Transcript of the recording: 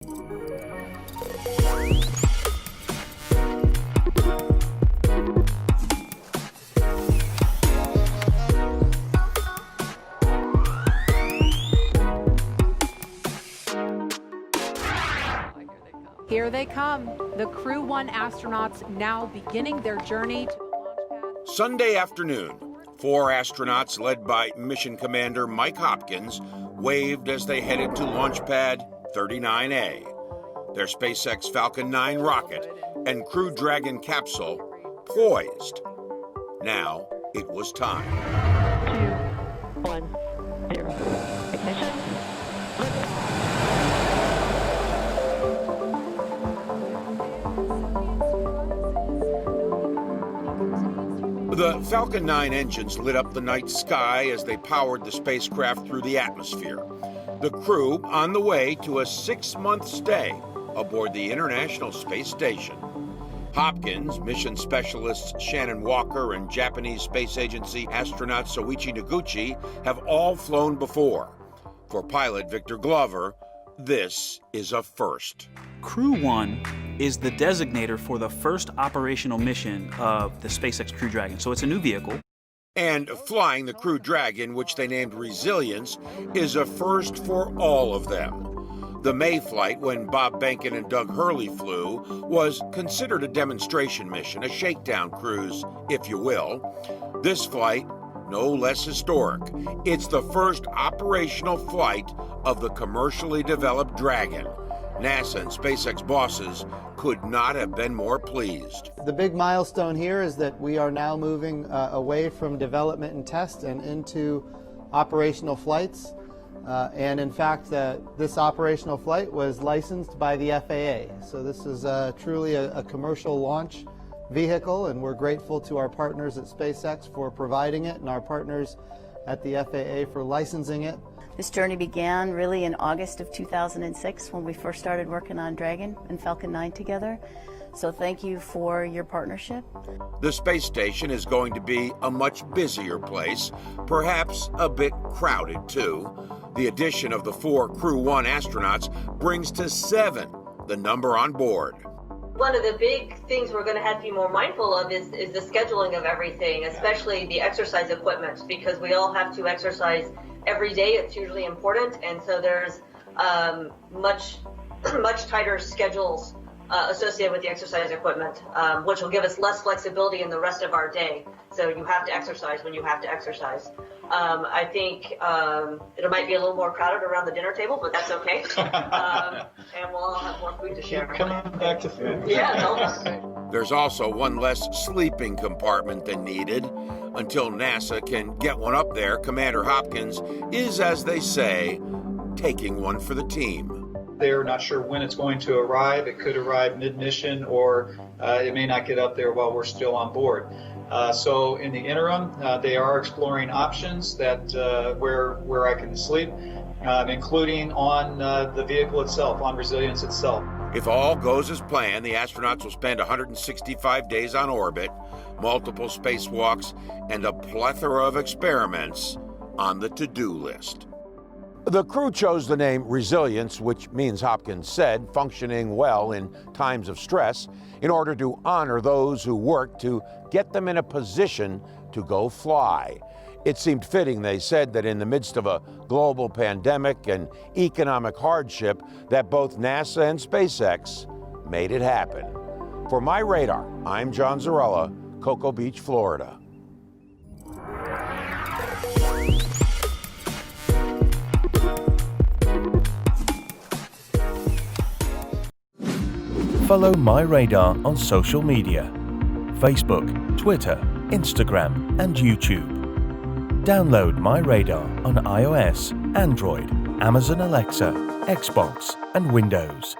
Here they come, the Crew-1 astronauts now beginning their journey to the launch pad. Sunday afternoon, 4 astronauts led by Mission Commander Mike Hopkins waved as they headed to Launch Pad 39A. Their SpaceX Falcon 9 rocket and Crew Dragon capsule poised. Now it was time. 2, 1, 0. Ignition. The Falcon 9 engines lit up the night sky as they powered the spacecraft through the atmosphere. The crew on the way to a 6-month stay aboard the International Space Station. Hopkins, mission specialists Shannon Walker, and Japanese Space Agency astronaut Soichi Noguchi have all flown before. For pilot Victor Glover, this is a first. Crew-1 is the designator for the first operational mission of the SpaceX Crew-Dragon, so it's a new vehicle. And flying the Crew Dragon, which they named Resilience, is a first for all of them. The May flight, when Bob Behnken and Doug Hurley flew, was considered a demonstration mission, a shakedown cruise, if you will. This flight, no less historic. It's the first operational flight of the commercially developed Dragon. NASA and SpaceX bosses could not have been more pleased. The big milestone here is that we are now moving away from development and test and into operational flights. And in fact, this operational flight was licensed by the FAA. So this is truly a commercial launch vehicle, and we're grateful to our partners at SpaceX for providing it and our partners at the FAA for licensing it. This journey began really in August of 2006 when we first started working on Dragon and Falcon 9 together. So thank you for your partnership. The space station is going to be a much busier place, perhaps a bit crowded too. The addition of the 4 Crew-1 astronauts brings to 7 the number on board. One of the big things we're going to have to be more mindful of is the scheduling of everything, especially the exercise equipment, because we all have to exercise every day. It's usually important, and so there's much tighter schedules associated with the exercise equipment, which will give us less flexibility in the rest of our day. So you have to exercise when you have to exercise. I think it might be a little more crowded around the dinner table, but that's okay. And we'll all have more food to share. Coming back to food. Yeah. There's also one less sleeping compartment than needed. Until NASA can get one up there, Commander Hopkins is, as they say, taking one for the team. They're not sure when it's going to arrive. It could arrive mid-mission, or it may not get up there while we're still on board. So in the interim, they are exploring options that where I can sleep, including on the vehicle itself, on Resilience itself. If all goes as planned, the astronauts will spend 165 days on orbit, multiple spacewalks, and a plethora of experiments on the to-do list. The crew chose the name Resilience, which means, Hopkins said, functioning well in times of stress, in order to honor those who worked to get them in a position to go fly. It seemed fitting, they said, that in the midst of a global pandemic and economic hardship, that both NASA and SpaceX made it happen. For MyRadar, I'm John Zarrella, Cocoa Beach, Florida. Follow MyRadar on social media: Facebook, Twitter, Instagram, and YouTube. Download MyRadar on iOS, Android, Amazon Alexa, Xbox, and Windows.